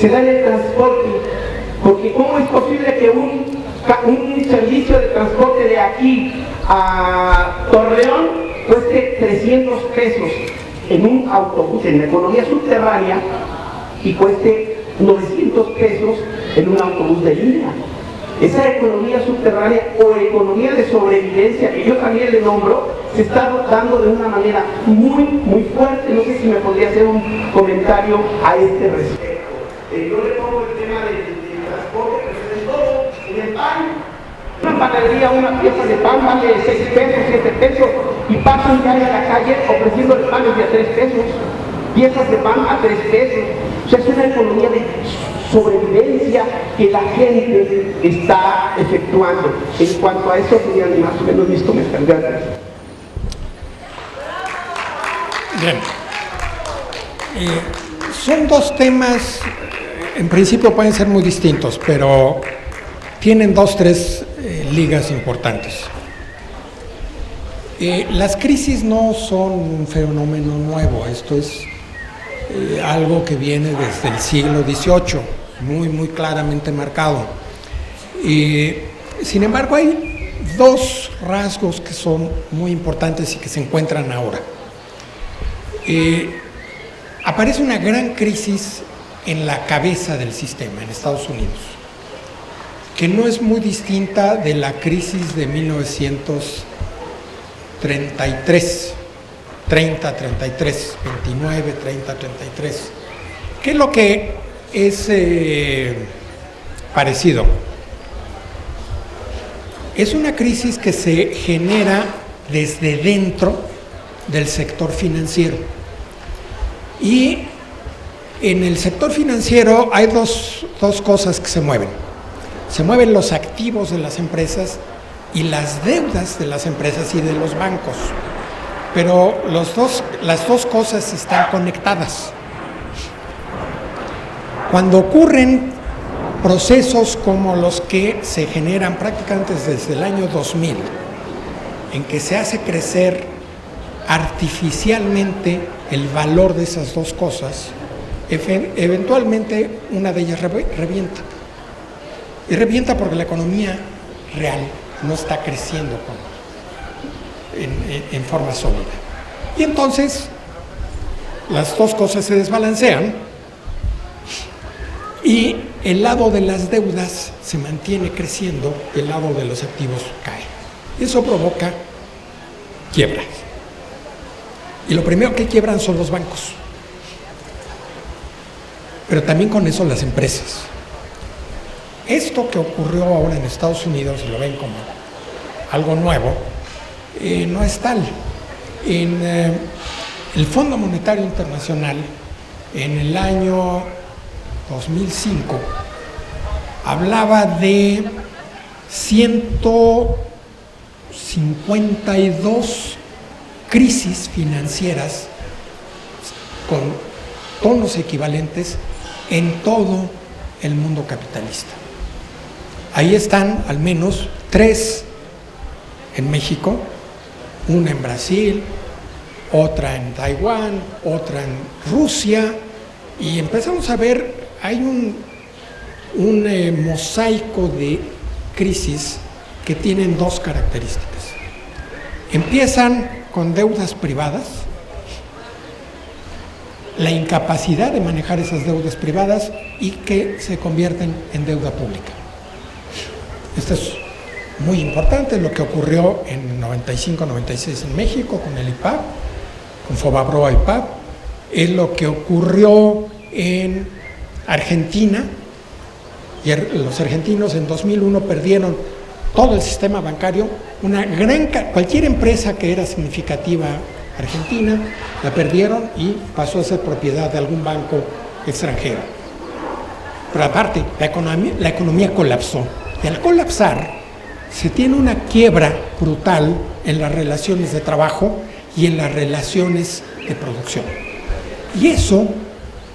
se da en el transporte, porque ¿cómo es posible que un servicio de transporte de aquí a Torreón cueste 300 pesos en un autobús en la economía subterránea y cueste 900 pesos en un autobús de línea? Esa economía subterránea o economía de sobrevivencia, que yo también le nombro, se está dando de una manera muy fuerte. No sé si me podría hacer un comentario a este respecto. Yo le pongo el tema del transporte, pero sobre todo en el pan. Una panadería, una pieza de pan vale 6 pesos, 7 pesos, y pasan ya en la calle ofreciendo panes de a 3 pesos, piezas de pan a 3 pesos. O sea, es una economía de sobrevivencia que la gente está efectuando. En cuanto a eso, serían más o menos mis comentarios. Gracias. Bien. Son dos temas, en principio pueden ser muy distintos, pero tienen 2-3 ligas importantes. Las crisis no son un fenómeno nuevo, esto es algo que viene desde el siglo XVIII, muy claramente marcado. Sin embargo, hay 2 rasgos que son muy importantes y que se encuentran ahora. Aparece una gran crisis en la cabeza del sistema, en Estados Unidos, que no es muy distinta de la crisis de 1933, 30-33, 29-30-33. ¿Qué es lo que es parecido? Es una crisis que se genera desde dentro del sector financiero. Y en el sector financiero hay dos cosas que se mueven. Se mueven los activos de las empresas y las deudas de las empresas y de los bancos. Pero las dos cosas están conectadas. Cuando ocurren procesos como los que se generan prácticamente desde el año 2000, en que se hace crecer artificialmente el valor de esas dos cosas, eventualmente una de ellas revienta. Y revienta porque la economía real no está creciendo en forma sólida. Y entonces las dos cosas se desbalancean y el lado de las deudas se mantiene creciendo, el lado de los activos cae. Eso provoca quiebras. Y lo primero que quiebran son los bancos. Pero también con eso las empresas. Esto que ocurrió ahora en Estados Unidos, y lo ven como algo nuevo, no es tal. En el Fondo Monetario Internacional, en el año 2005, hablaba de 152 crisis financieras con tonos equivalentes en todo el mundo capitalista. Ahí están al menos 3 en México, una en Brasil, otra en Taiwán, otra en Rusia, y empezamos a ver, hay un mosaico de crisis que tienen 2 características. Empiezan con deudas privadas, la incapacidad de manejar esas deudas privadas y que se convierten en deuda pública. Esto es muy importante, lo que ocurrió en 95-96 en México con el IPAB, con Fobaproa IPAB, es lo que ocurrió en Argentina, y los argentinos en 2001 perdieron todo el sistema bancario, cualquier empresa que era significativa argentina, la perdieron y pasó a ser propiedad de algún banco extranjero. Pero aparte, la economía colapsó. Y al colapsar, se tiene una quiebra brutal en las relaciones de trabajo y en las relaciones de producción. Y eso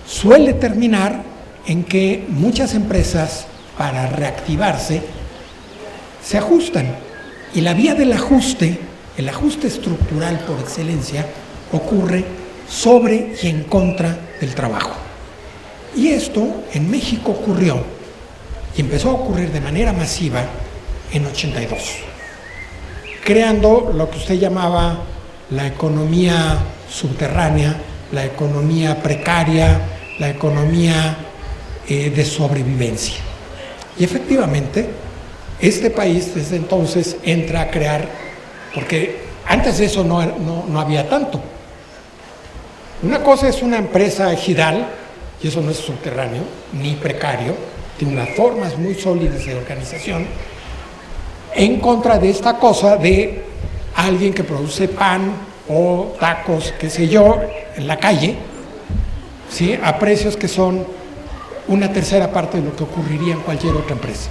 suele terminar en que muchas empresas, para reactivarse, se ajustan. Y la vía del ajuste, el ajuste estructural por excelencia, ocurre sobre y en contra del trabajo. Y esto en México ocurrió, y empezó a ocurrir de manera masiva en 82, creando lo que usted llamaba la economía subterránea, la economía precaria, la economía de sobrevivencia. Y efectivamente, este país desde entonces entra a crear, porque antes de eso no había tanto. Una cosa es una empresa ejidal, y eso no es subterráneo ni precario, tiene unas formas muy sólidas de organización, en contra de esta cosa de alguien que produce pan o tacos, qué sé yo, en la calle, ¿sí?, a precios que son una tercera parte de lo que ocurriría en cualquier otra empresa.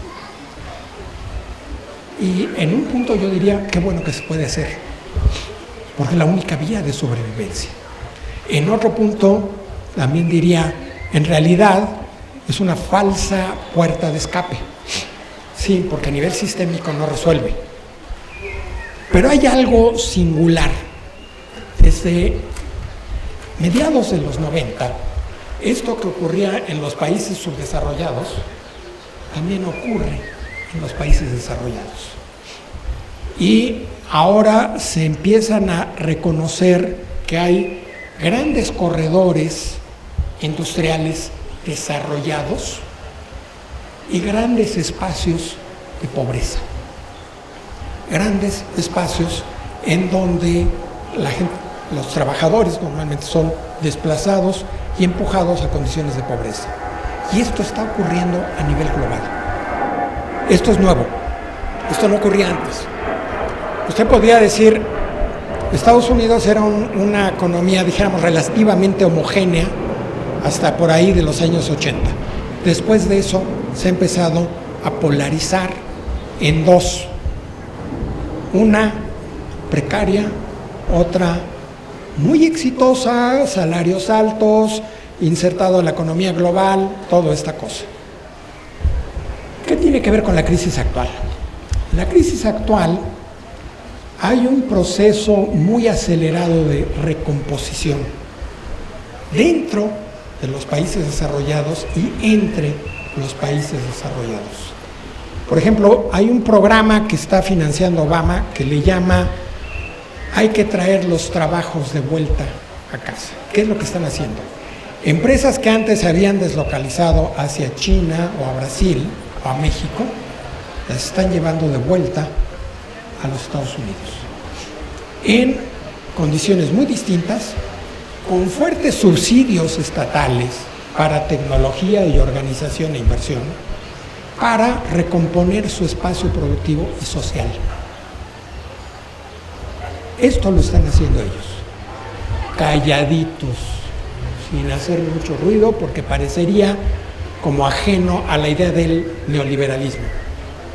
Y en un punto yo diría, qué bueno que se puede hacer, porque es la única vía de sobrevivencia. En otro punto también diría, en realidad es una falsa puerta de escape. Sí, porque a nivel sistémico no resuelve. Pero hay algo singular. Desde mediados de los 90, esto que ocurría en los países subdesarrollados, también ocurre en los países desarrollados. Y ahora se empiezan a reconocer que hay grandes corredores industriales desarrollados y grandes espacios de pobreza. Grandes espacios en donde la gente, los trabajadores normalmente son desplazados y empujados a condiciones de pobreza. Y esto está ocurriendo a nivel global. Esto es nuevo. Esto no ocurría antes. Usted podría decir, Estados Unidos era una economía, dijéramos, relativamente homogénea hasta por ahí de los años 80. Después de eso se ha empezado a polarizar en dos. Una precaria, otra muy exitosa, salarios altos, insertado en la economía global, toda esta cosa. ¿Qué tiene que ver con la crisis actual? En la crisis actual hay un proceso muy acelerado de recomposición dentro de los países desarrollados y entre los países desarrollados. Por ejemplo, hay un programa que está financiando Obama que le llama hay que traer los trabajos de vuelta a casa. ¿Qué es lo que están haciendo? Empresas que antes se habían deslocalizado hacia China o a Brasil o a México, las están llevando de vuelta a los Estados Unidos. En condiciones muy distintas, con fuertes subsidios estatales para tecnología y organización e inversión, para recomponer su espacio productivo y social. Esto lo están haciendo ellos, calladitos, sin hacer mucho ruido, porque parecería como ajeno a la idea del neoliberalismo.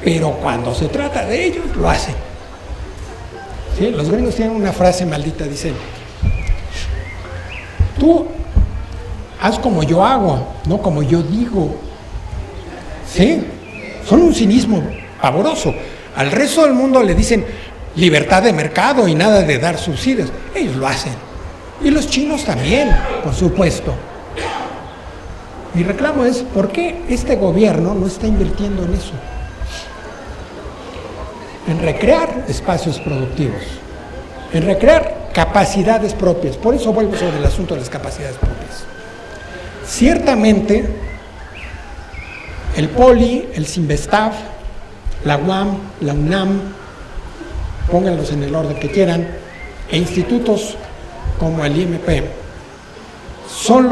Pero cuando se trata de ellos, lo hacen. ¿Sí? Los gringos tienen una frase maldita, dicen, tú haz como yo hago, no como yo digo. ¿Sí? Son un cinismo pavoroso. Al resto del mundo le dicen libertad de mercado y nada de dar subsidios. Ellos lo hacen. Y los chinos también, por supuesto. Mi reclamo es, ¿por qué este gobierno no está invirtiendo en eso? En recrear espacios productivos, en recrear capacidades propias. Por eso vuelvo sobre el asunto de las capacidades propias. Ciertamente, el POLI, el CINVESTAF, la UAM, la UNAM, pónganlos en el orden que quieran, e institutos como el IMP, son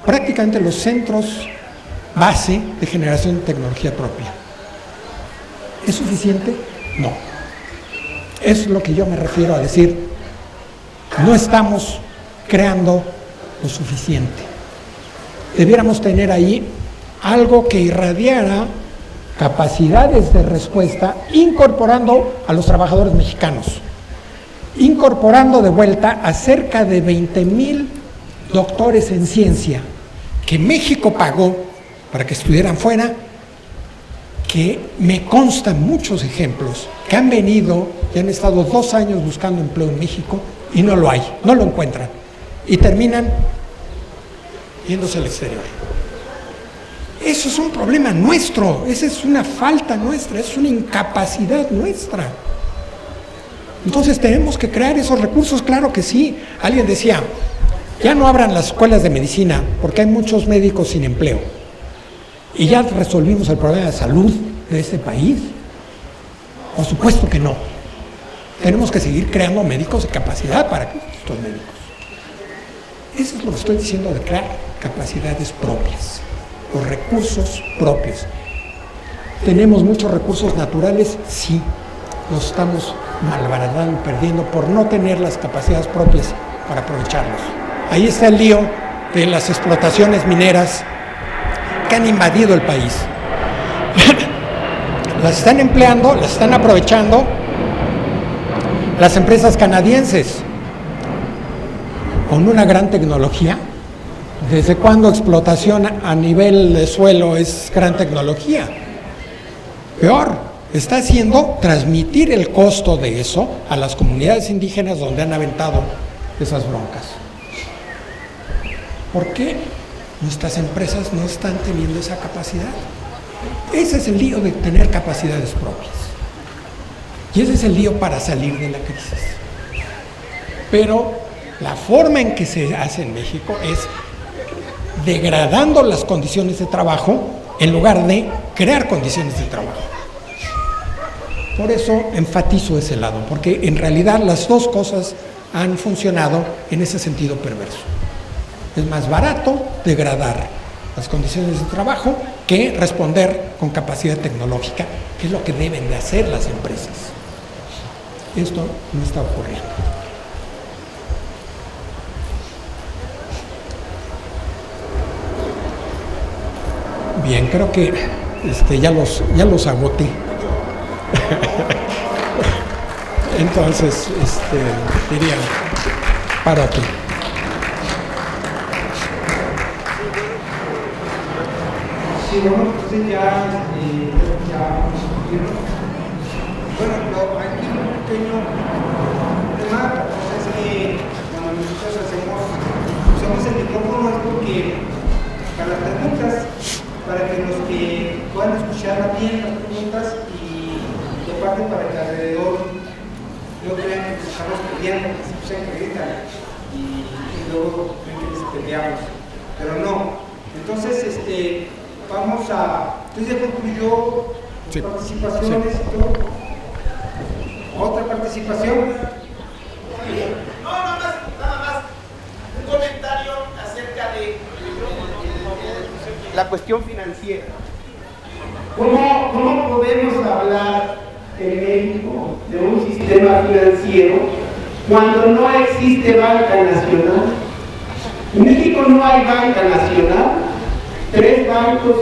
prácticamente los centros base de generación de tecnología propia. ¿Es suficiente? No. Es lo que yo me refiero a decir, no estamos creando lo suficiente. Debiéramos tener ahí algo que irradiara capacidades de respuesta, incorporando a los trabajadores mexicanos, incorporando de vuelta a cerca de 20,000 doctores en ciencia que México pagó para que estuvieran fuera, que me constan muchos ejemplos que han venido y han estado 2 años buscando empleo en México y no lo hay, no lo encuentran y terminan yéndose al exterior. Eso es un problema nuestro, esa es una falta nuestra, es una incapacidad nuestra. Entonces tenemos que crear esos recursos, claro que sí. Alguien decía, ya no abran las escuelas de medicina porque hay muchos médicos sin empleo. ¿Y ya resolvimos el problema de salud de este país? Por supuesto que no. Tenemos que seguir creando médicos de capacidad para estos médicos. Eso es lo que estoy diciendo de crear capacidades propias, los recursos propios. ¿Tenemos muchos recursos naturales? Sí, los estamos malbaratando y perdiendo por no tener las capacidades propias para aprovecharlos. Ahí está el lío de las explotaciones mineras que han invadido el país. Las están empleando, las están aprovechando las empresas canadienses con una gran tecnología. ¿Desde cuándo explotación a nivel de suelo es gran tecnología? Peor, está haciendo transmitir el costo de eso a las comunidades indígenas donde han aventado esas broncas. ¿Por qué nuestras empresas no están teniendo esa capacidad? Ese es el lío de tener capacidades propias. Y ese es el lío para salir de la crisis. Pero la forma en que se hace en México es degradando las condiciones de trabajo en lugar de crear condiciones de trabajo. Por eso enfatizo ese lado, porque en realidad las dos cosas han funcionado en ese sentido perverso. Es más barato degradar las condiciones de trabajo que responder con capacidad tecnológica, que es lo que deben de hacer las empresas. Esto no está ocurriendo. Bien, creo que ya los agoté. Entonces, diría, paro aquí. Sí, bueno, entonces ya bueno, aquí un pequeño tema es que cuando nosotros usamos el micrófono es porque para las preguntas, para que los que puedan escuchar bien las preguntas y de parte para que alrededor no crean que estamos peleando, que se gritan y luego creen que nos peleamos, pero no. Entonces, vamos a... Entonces ya concluyó las participaciones y todo. ¿Otra participación? No, nada más. Un comentario acerca de la cuestión financiera. ¿Cómo podemos hablar en México de un sistema financiero cuando no existe banca nacional? En México no hay banca nacional. 3 bancos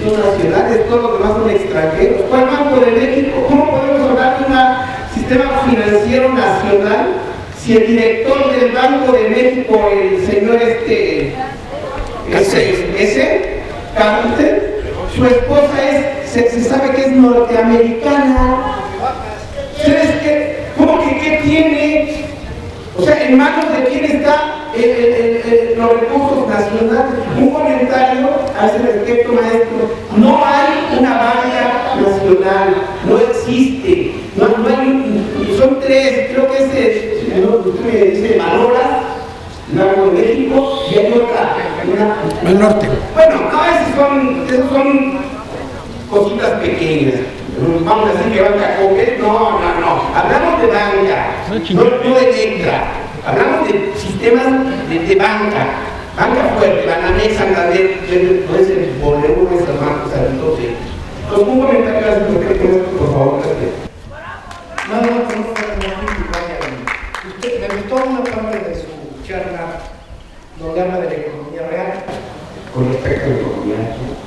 son nacionales, todos los demás son extranjeros. ¿Cuál Banco de México? ¿Cómo podemos hablar de un sistema financiero nacional si el director del Banco de México, el señor Cárcel, su esposa se sabe que es norteamericana? ¿Ustedes cómo que qué tiene? O sea, ¿en manos de quién está los recursos nacionales? Un comentario a ese respecto, maestro. No hay una banca nacional, no existe. No hay, son 3, creo que es usted me dice Manora, Banco de México, y hay otra. El norte. Bueno, no, esos son cositas pequeñas. Vamos a decir que banca Comer, no. Hablamos de banca, no de letra. Hablamos de sistemas de banca fuerte, Banamex, Santander, puede ser W, esas marcas, entonces. Un comentario al respecto, por favor, No, usted me gustó una parte de su charla donde habla de la economía real con respecto a la economía,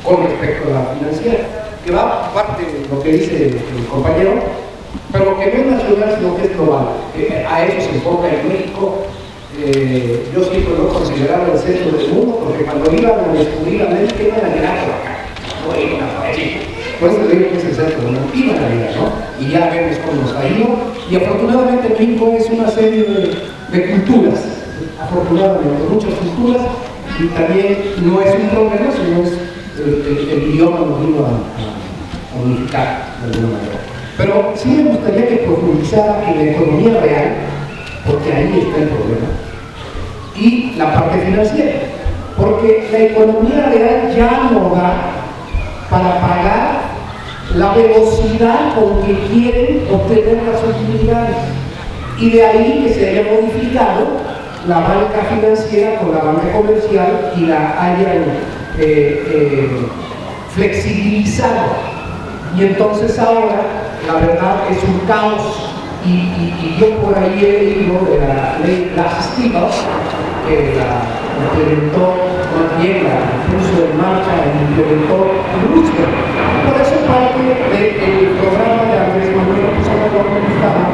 con respecto a la financiera, que va aparte de lo que dice el compañero, pero que no es nacional, sino que es global. A eso se enfoca en México. Yo siempre lo he considerado el centro del mundo, porque cuando iban a descubrir América iban a llegar por acá, no iban a allí. Por eso digo que es el centro del mundo, iban a llegar, ¿no? Y ya vemos cómo nos ha ido. Y afortunadamente México es una serie de culturas, afortunadamente, muchas culturas, y también no es un problema, sino es nos vino a unificar de alguna manera. Pero sí me gustaría que profundizara en la economía real, porque ahí está el problema, y la parte financiera, porque la economía real ya no da para pagar la velocidad con que quieren obtener las utilidades, y de ahí que se haya modificado la banca financiera con la banca comercial y la hayan flexibilizado. Y entonces ahora, la verdad, es un caos. Y yo por ahí he leído de la ley Glass-Steagall, que la implementó, más bien la puso en marcha y implementó Rusia. Por eso parte del programa de Andrés Manuel López Obrador me gustaba,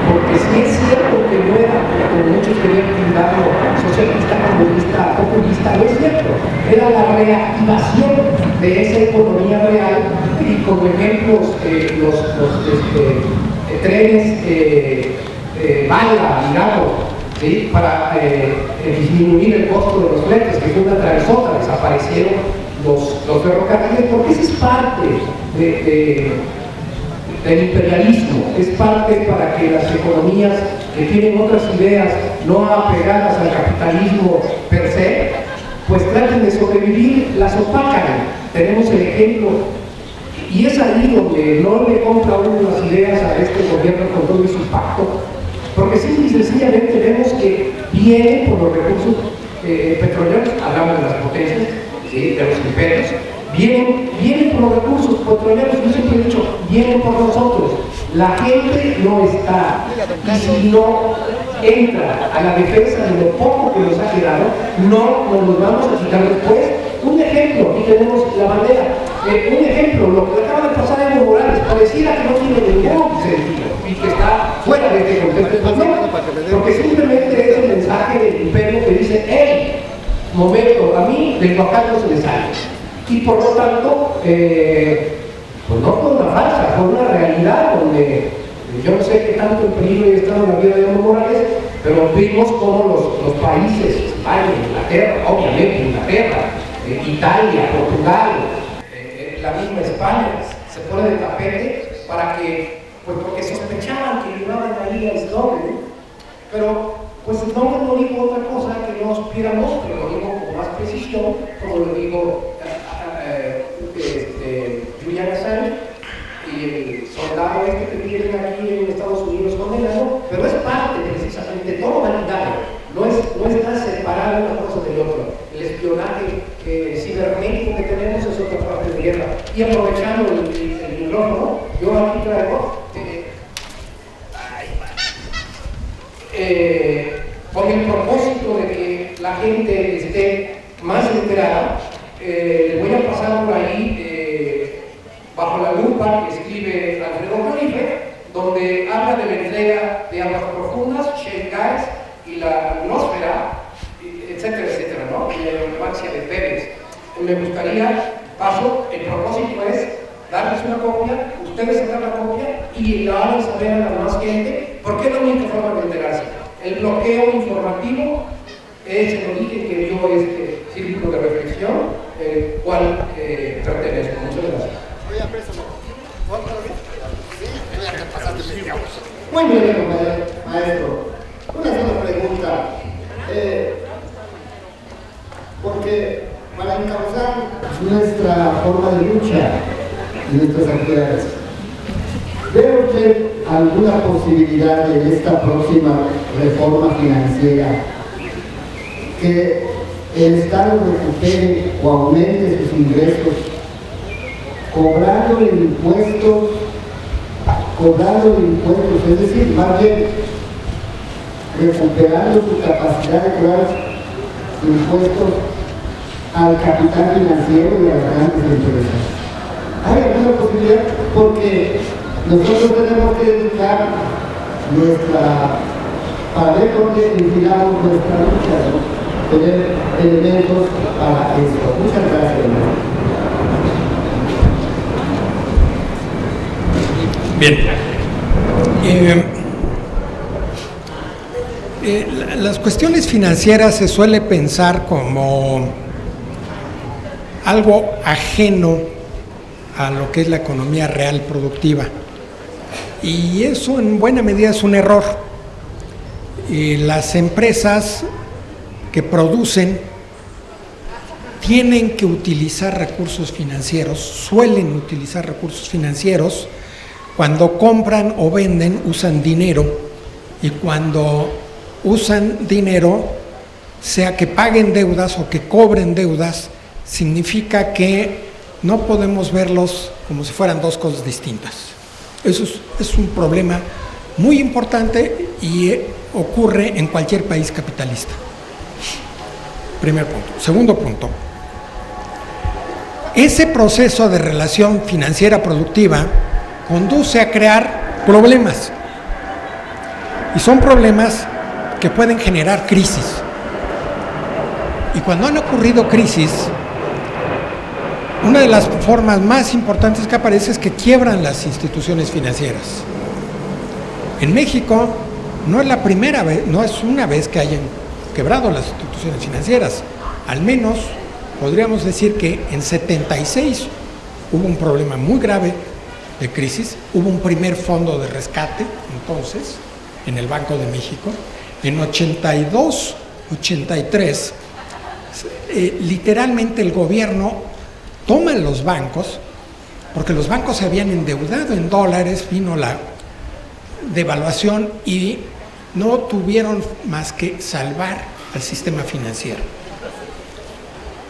porque sí es cierto que no era, como muchos querían tildarlo, socialista, comunista, populista, no es cierto. Era la reactivación de esa economía real, y como ejemplos los trenes bala, digamos, ¿sí? Para disminuir el costo de los fletes, que una tras otra desaparecieron los ferrocarriles, porque eso es parte del imperialismo, es parte para que las economías que tienen otras ideas no apegadas al capitalismo per se, pues traten de sobrevivir, las opacan. Tenemos el ejemplo. Y es ahí donde no le compra uno las ideas a este gobierno con todo su pacto, porque simple y sencillamente vemos que vienen por los recursos petroleros, hablamos de las potencias, ¿sí? De los imperios, vienen por los recursos petroleros. Yo siempre he dicho, vienen por nosotros. La gente no está, y si no entra a la defensa de lo poco que nos ha quedado, no nos los vamos a quitar después. Un ejemplo, aquí tenemos la bandera. Un ejemplo, lo que acaba de pasar a Evo Morales, pareciera que no tiene ningún sentido y que está fuera de este contexto, porque simplemente es el mensaje del imperio que dice: hey, momento, a mí de acá no se me sale. Y por lo tanto, pues no fue una farsa, fue una realidad donde yo no sé qué tanto en peligro ha estado en la vida de Evo Morales, pero vimos cómo los países, España, Inglaterra, obviamente Inglaterra, Italia, Portugal, la misma España, se pone de tapete para que, pues porque sospechaban que llevaban ahí a Snowden, pero pues Snowden no dijo otra cosa que no supiéramos, pero lo dijo con más precisión, como lo dijo Julian Assange y el soldado que tienen aquí en Estados Unidos condenado, pero es parte precisamente de toda humanidad. No está separado una cosa del otro. El espionaje cibernético que tenemos es otra parte de guerra. Y aprovechando el micrófono, yo aquí traigo con el propósito de que la gente esté más enterada, les voy a pasar por ahí bajo la lupa que escribe Alfredo Jalife, donde habla de la entrega de aguas profundas, shale gas y la atmósfera, etcétera, etcétera, ¿no? Y la relevancia de Pérez. Me gustaría, el propósito es darles una copia, ustedes sacar la copia y la hagan saber a la más gente, porque es la única forma de enterarse. El bloqueo informativo es el origen que dio este círculo de reflexión, el cual pertenezco. Muchas gracias. Muy bien, maestro. Una sola pregunta. Porque para encauzar nuestra forma de lucha y nuestras actividades, ¿ve usted alguna posibilidad en esta próxima reforma financiera que el Estado recupere o aumente sus ingresos cobrando impuestos, es decir, más bien recuperando su capacidad de cobrar impuestos al capital financiero y a las grandes empresas? ¿Hay alguna posibilidad? Porque nosotros tenemos que educar para ver dónde enfilamos nuestra lucha, ¿no? Tener elementos para esto. Muchas gracias, hermano. Bien. Las cuestiones financieras se suele pensar como algo ajeno a lo que es la economía real productiva. Y eso en buena medida es un error. Las empresas que producen tienen que utilizar recursos financieros, suelen utilizar recursos financieros. Cuando compran o venden usan dinero, y cuando usan dinero, sea que paguen deudas o que cobren deudas, significa que no podemos verlos como si fueran dos cosas distintas. Eso es un problema muy importante y ocurre en cualquier país capitalista. Primer punto. Segundo punto. Ese proceso de relación financiera productiva conduce a crear problemas. Y son problemas que pueden generar crisis. Y cuando han ocurrido crisis, una de las formas más importantes que aparece es que quiebran las instituciones financieras. En México no es la primera vez, no es una vez que hayan quebrado las instituciones financieras. Al menos podríamos decir que en 76 hubo un problema muy grave de crisis, hubo un primer fondo de rescate, entonces, en el Banco de México. En 82, 83, literalmente el gobierno toma los bancos, porque los bancos se habían endeudado en dólares, vino la devaluación y no tuvieron más que salvar al sistema financiero.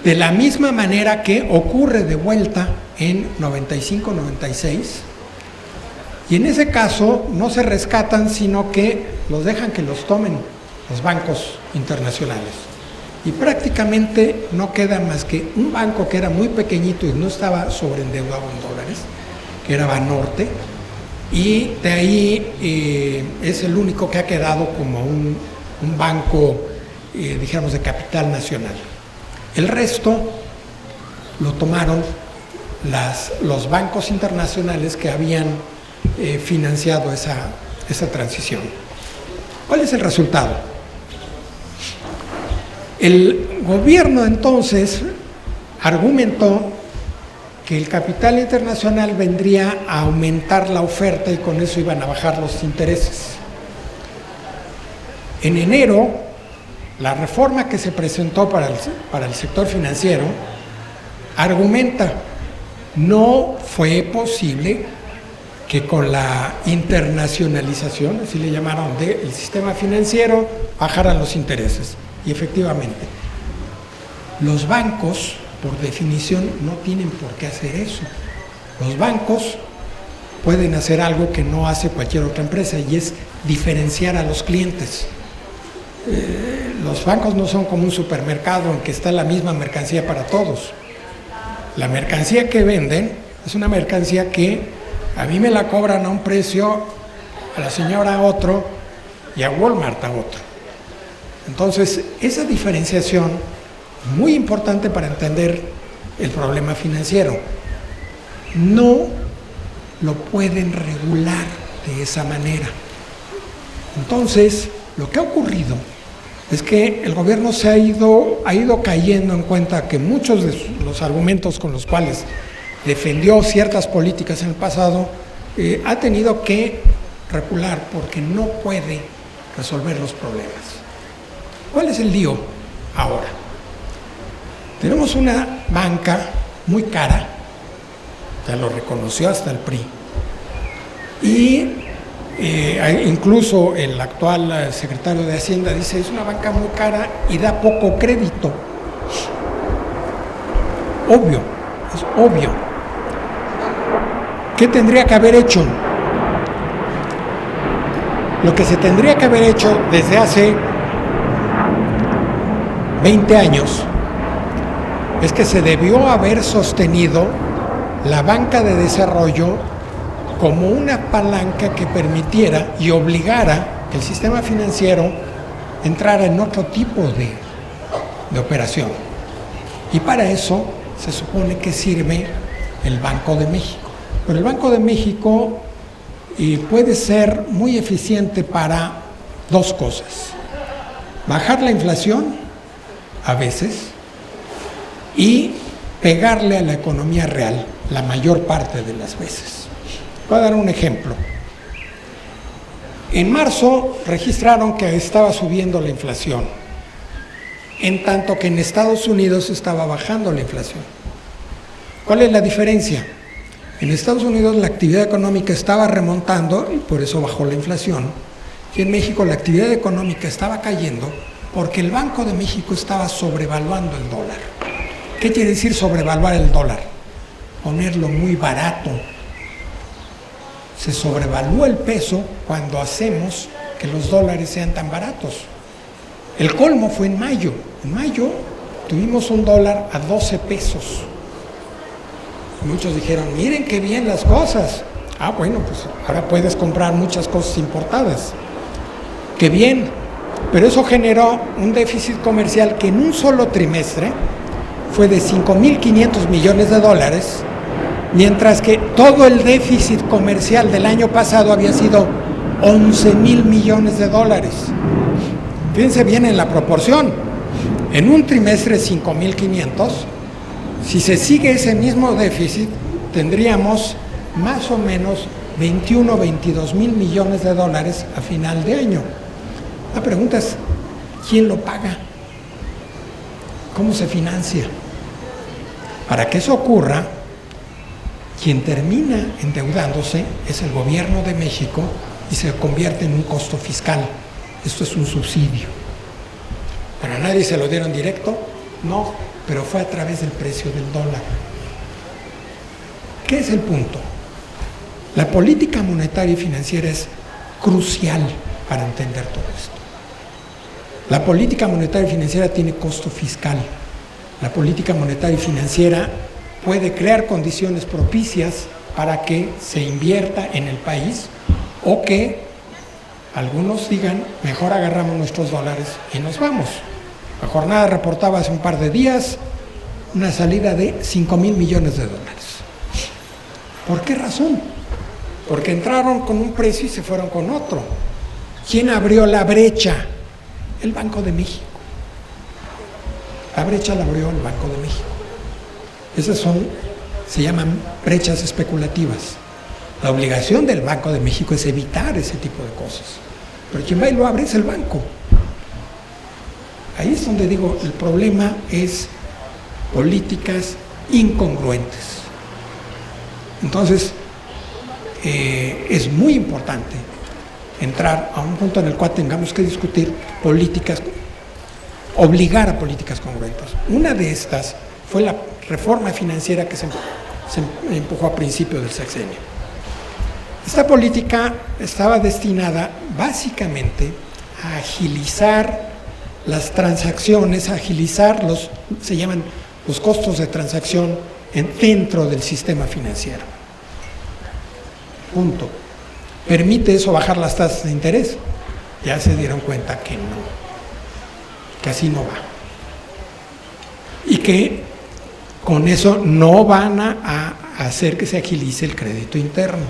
De la misma manera que ocurre de vuelta en 95-96, y en ese caso no se rescatan, sino que los dejan que los tomen los bancos internacionales. Y prácticamente no queda más que un banco que era muy pequeñito y no estaba sobreendeudado en dólares, que era Banorte, y de ahí es el único que ha quedado como un banco, dijéramos, de capital nacional. El resto lo tomaron los bancos internacionales que habían financiado esa transición. ¿Cuál es el resultado? El gobierno entonces argumentó que el capital internacional vendría a aumentar la oferta y con eso iban a bajar los intereses. En enero, la reforma que se presentó para el sector financiero argumenta: no fue posible que con la internacionalización, así le llamaron, del sistema financiero, bajaran los intereses. Y efectivamente, los bancos, por definición, no tienen por qué hacer eso. Los bancos pueden hacer algo que no hace cualquier otra empresa, y es diferenciar a los clientes. Los bancos no son como un supermercado en que está la misma mercancía para todos. La mercancía que venden es una mercancía que a mí me la cobran a un precio, a la señora a otro y a Walmart a otro. Entonces, esa diferenciación es muy importante para entender el problema financiero. No lo pueden regular de esa manera. Entonces, lo que ha ocurrido es que el gobierno ha ido cayendo en cuenta que muchos de los argumentos con los cuales defendió ciertas políticas en el pasado ha tenido que recular porque no puede resolver los problemas. ¿Cuál es el lío ahora? Tenemos una banca muy cara, ya lo reconoció hasta el PRI, y incluso el actual secretario de Hacienda dice: es una banca muy cara y da poco crédito. Obvio, es obvio. ¿Qué tendría que haber hecho? Lo que se tendría que haber hecho desde hace 20 años es que se debió haber sostenido la banca de desarrollo como una palanca que permitiera y obligara que el sistema financiero entrara en otro tipo de operación. Y para eso se supone que sirve el Banco de México. Pero el Banco de México puede ser muy eficiente para dos cosas: bajar la inflación a veces y pegarle a la economía real, la mayor parte de las veces. Voy a dar un ejemplo. En marzo registraron que estaba subiendo la inflación, en tanto que en Estados Unidos estaba bajando la inflación. ¿Cuál es la diferencia? En Estados Unidos la actividad económica estaba remontando y por eso bajó la inflación. Y en México la actividad económica estaba cayendo porque el Banco de México estaba sobrevaluando el dólar. ¿Qué quiere decir sobrevaluar el dólar? Ponerlo muy barato. Se sobrevalúa el peso cuando hacemos que los dólares sean tan baratos. El colmo fue en mayo. En mayo tuvimos un dólar a 12 pesos. Muchos dijeron, miren qué bien las cosas. Ah, bueno, pues ahora puedes comprar muchas cosas importadas. Qué bien. Pero eso generó un déficit comercial que en un solo trimestre fue de 5.500 millones de dólares, mientras que todo el déficit comercial del año pasado había sido 11.000 millones de dólares. Fíjense bien en la proporción. En un trimestre 5.500, si se sigue ese mismo déficit, tendríamos más o menos 21 o 22 mil millones de dólares a final de año. La pregunta es, ¿quién lo paga? ¿Cómo se financia? Para que eso ocurra, quien termina endeudándose es el gobierno de México y se convierte en un costo fiscal. Esto es un subsidio. ¿Para nadie se lo dieron directo? No, pero fue a través del precio del dólar. ¿Qué es el punto? La política monetaria y financiera es crucial para entender todo esto. La política monetaria y financiera tiene costo fiscal. La política monetaria y financiera puede crear condiciones propicias para que se invierta en el país o que algunos digan, mejor agarramos nuestros dólares y nos vamos. La jornada reportaba hace un par de días una salida de 5,000 millones de dólares. ¿Por qué razón? Porque entraron con un precio y se fueron con otro. ¿Quién abrió la brecha? El Banco de México. La brecha la abrió el Banco de México. Esas se llaman brechas especulativas. La obligación del Banco de México es evitar ese tipo de cosas. Pero quien va y lo abre es el banco. Ahí es donde digo, el problema es políticas incongruentes. Entonces, es muy importante entrar a un punto en el cual tengamos que discutir políticas, obligar a políticas congruentes. Una de estas fue la reforma financiera que se empujó a principios del sexenio. Esta política estaba destinada básicamente a agilizar las transacciones, a agilizar se llaman los costos de transacción dentro del sistema financiero. Punto. ¿Permite eso bajar las tasas de interés? Ya se dieron cuenta que no, que así no va. Y que con eso no van a hacer que se agilice el crédito interno.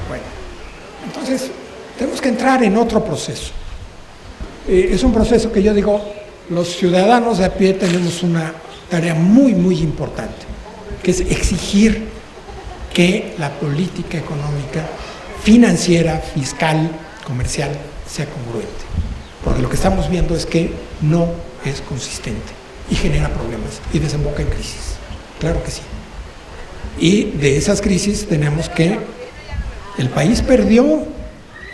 Bueno, entonces tenemos que entrar en otro proceso. Es un proceso que yo digo, los ciudadanos de a pie tenemos una tarea muy, muy importante, que es exigir que la política económica, financiera, fiscal, comercial, sea congruente. Porque lo que estamos viendo es que no es consistente y genera problemas y desemboca en crisis. Claro que sí. Y de esas crisis tenemos que el país perdió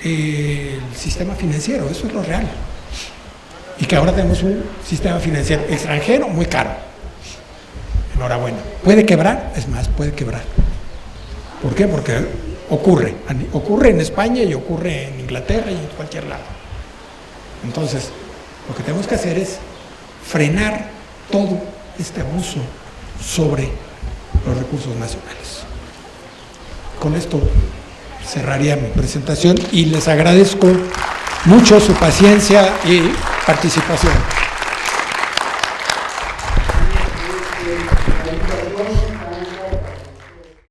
el sistema financiero, eso es lo real. Y que ahora tenemos un sistema financiero extranjero muy caro. Enhorabuena. ¿Puede quebrar? Es más, puede quebrar. ¿Por qué? Porque ocurre en España y ocurre en Inglaterra y en cualquier lado. Entonces, lo que tenemos que hacer es frenar todo este abuso sobre los recursos nacionales. Con esto cerraría mi presentación y les agradezco mucho su paciencia y participación.